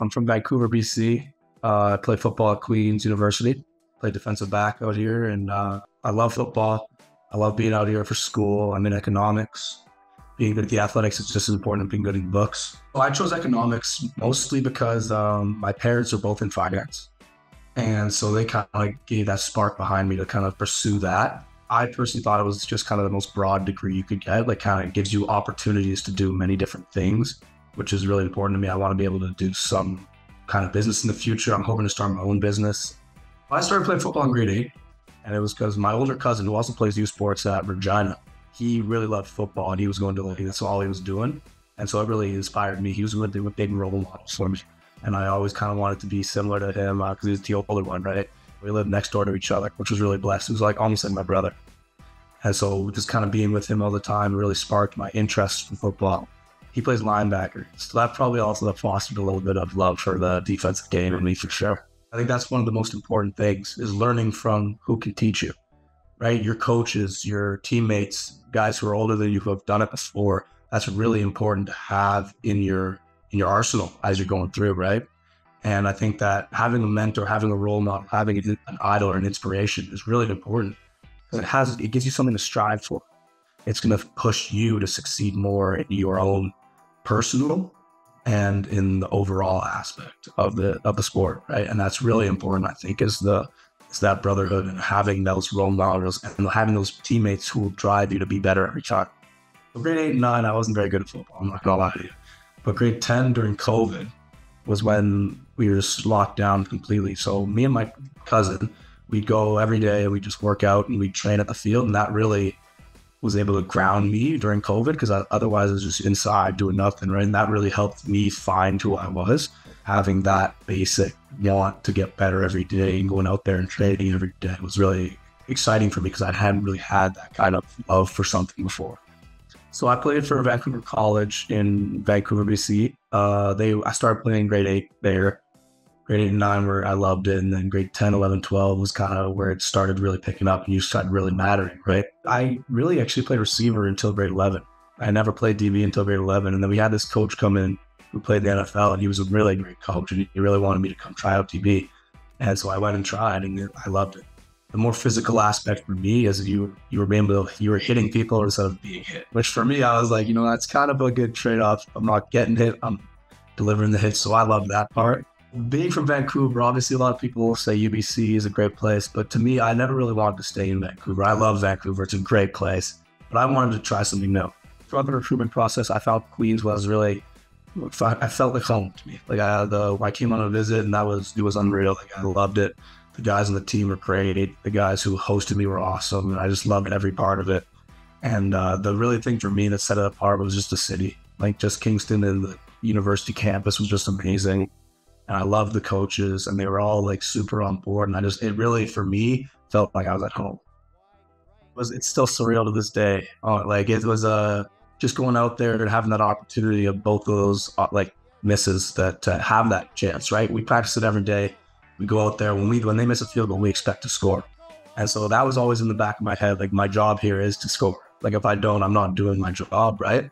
I'm from Vancouver, BC. I play football at Queen's University. Play defensive back out here, and I love football. I love being out here for school. I'm in economics. Being good at the athletics is just as important as being good in books. So I chose economics mostly because my parents are both in finance. And so they kind of like gave that spark behind me to kind of pursue that. I personally thought it was just kind of the most broad degree you could get, like kind of gives you opportunities to do many different things, which is really important to me. I want to be able to do some kind of business in the future. I'm hoping to start my own business. I started playing football in grade 8, and it was because my older cousin, who also plays youth sports at Regina, he really loved football, and he was going to that's all he was doing. And so it really inspired me. He was really a big role model for me. And I always kind of wanted to be similar to him because he was the older one, right? We lived next door to each other, which was really blessed. It was like almost like my brother. And so just kind of being with him all the time really sparked my interest in football. He plays linebacker. So that probably also fostered a little bit of love for the defensive game in me for sure. I think that's one of the most important things is learning from who can teach you, right? Your coaches, your teammates, guys who are older than you who have done it before. That's really important to have in your arsenal as you're going through, right? And I think that having a mentor, having a role model, having an idol or an inspiration is really important. It gives you something to strive for. It's going to push you to succeed more in your own personal and in the overall aspect of the sport, right? And that's really important, I think, is that brotherhood and having those role models and having those teammates who will drive you to be better every time. So grade 8 and 9, I wasn't very good at football, I'm not gonna lie to you. But grade 10 during COVID was when we were just locked down completely. So me and my cousin, we'd go every day and we'd just work out and we'd train at the field. And that really was able to ground me during COVID because otherwise I was just inside doing nothing, right? And that really helped me find who I was, having that basic want to get better every day and going out there and training every day was really exciting for me because I hadn't really had that kind of love for something before. So I played for Vancouver College in Vancouver, BC. I started playing grade 8 there. Grade 8 and 9 where I loved it. And then grade 10, 11, 12 was kind of where it started really picking up and you started really mattering, right? I really actually played receiver until grade 11. I never played DB until grade 11. And then we had this coach come in who played the NFL and he was a really great coach and he really wanted me to come try out DB. And so I went and tried and I loved it. The more physical aspect for me is you were hitting people instead of being hit, which for me, I was like, that's kind of a good trade-off. I'm not getting hit, I'm delivering the hits. So I love that part. Being from Vancouver, obviously a lot of people say UBC is a great place, but to me, I never really wanted to stay in Vancouver. I love Vancouver, it's a great place, but I wanted to try something new. Throughout the recruitment process, I felt Queens was really, I felt like home to me. Like I came on a visit and it was unreal. Like I loved it. The guys on the team were great. The guys who hosted me were awesome. And I just loved every part of it. And the really thing for me that set it apart was just the city. Like just Kingston and the university campus was just amazing. And I loved the coaches and they were all like super on board. And it really, for me, felt like I was at home. It's still surreal to this day. It was just going out there and having that opportunity of both of those misses that to have that chance, right? We practice it every day. We go out there when they miss a field goal, we expect to score. And so that was always in the back of my head. Like my job here is to score. Like if I don't, I'm not doing my job, right?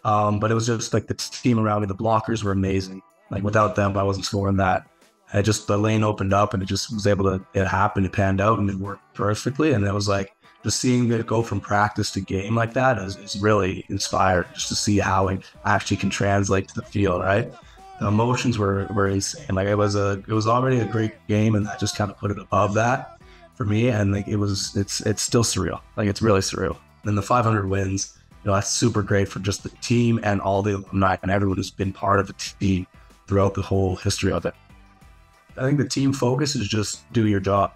But it was just like the team around me, the blockers were amazing. Like without them, I wasn't scoring that. The lane opened up and it just was it happened, it panned out and it worked perfectly. And it was like, just seeing it go from practice to game like that is really inspired just to see how it actually can translate to the field, right? The emotions were insane. Like it was already a great game and that just kind of put it above that for me. And like it's still surreal. Like it's really surreal. And the 500 wins, that's super great for just the team and all the alumni and everyone who's been part of the team throughout the whole history of it. I think the team focus is just do your job,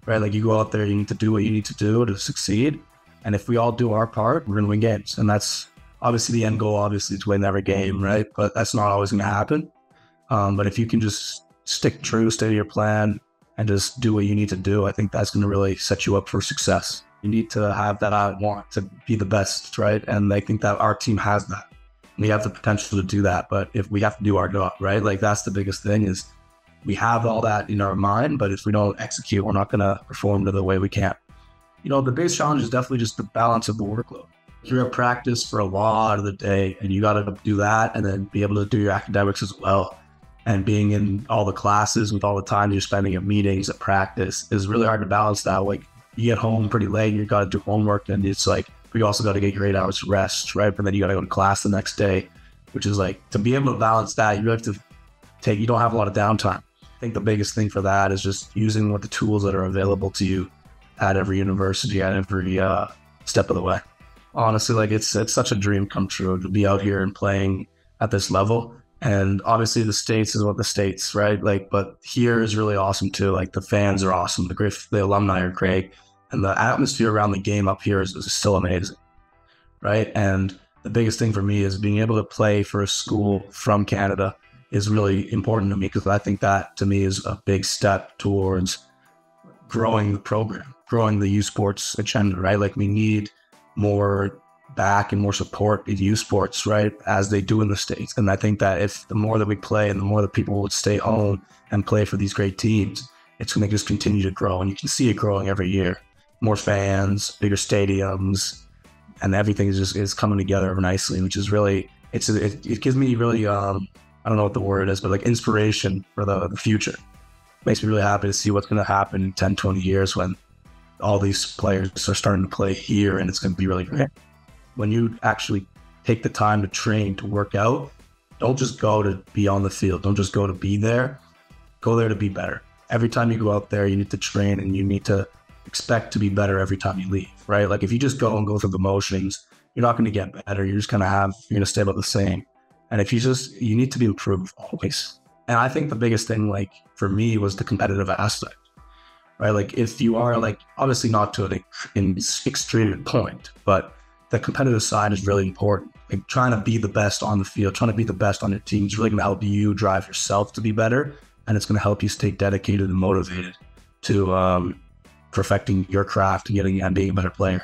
right? Like you go out there, you need to do what you need to do to succeed. And if we all do our part, we're going to win games. And that's obviously the end goal, obviously, to win every game, right? But that's not always going to happen. But if you can just stay to your plan and just do what you need to do, I think that's going to really set you up for success. You need to have that I want to be the best, right? And I think that our team has that. We have the potential to do that, but if we have to do our job, right? Like that's the biggest thing is we have all that in our mind, but if we don't execute, we're not going to perform to the way we can. The biggest challenge is definitely just the balance of the workload. You're at practice for a lot of the day and you got to do that and then be able to do your academics as well. and being in all the classes with all the time you're spending at meetings, at practice, is really hard to balance that. Like, you get home pretty late, you got to do homework, and it's like, but you also got to get your 8 hours of rest, right? But then you got to go to class the next day, which is like, to be able to balance that, you really have to you don't have a lot of downtime. I think the biggest thing for that is just using what the tools that are available to you at every university, at every step of the way. Honestly, like, it's such a dream come true to be out here and playing at this level. And obviously the States is what the States, right? Like, but here is really awesome too. Like, the fans are awesome. The alumni are great. And the atmosphere around the game up here is still amazing, right? And the biggest thing for me is being able to play for a school from Canada is really important to me, because I think that to me is a big step towards growing the program, growing the youth sports agenda, right? Like, we need more back and more support in youth sports, right, as they do in the States. And I think that if the more that we play and the more that people would stay home and play for these great teams, it's going to just continue to grow. And you can see it growing every year. More fans, bigger stadiums, and everything is coming together nicely, which is really, it gives me really, I don't know what the word is, but like inspiration for the future. Makes me really happy to see what's going to happen in 10, 20 years when all these players are starting to play here, and it's going to be really great. When you actually take the time to train, to work out, don't just go to be on the field. Don't just go to be there. Go there to be better. Every time you go out there, you need to train, and you need to expect to be better every time you leave, right? Like, if you just go and go through the motions, you're not going to get better. You're just going to stay about the same. And if you need to be improved always. And I think the biggest thing, like, for me, was the competitive aspect, right? Like, if you are, like, obviously not to an extreme point, but the competitive side is really important. Like, trying to be the best on the field, trying to be the best on your team is really going to help you drive yourself to be better. And it's going to help you stay dedicated and motivated to perfecting your craft and being a better player.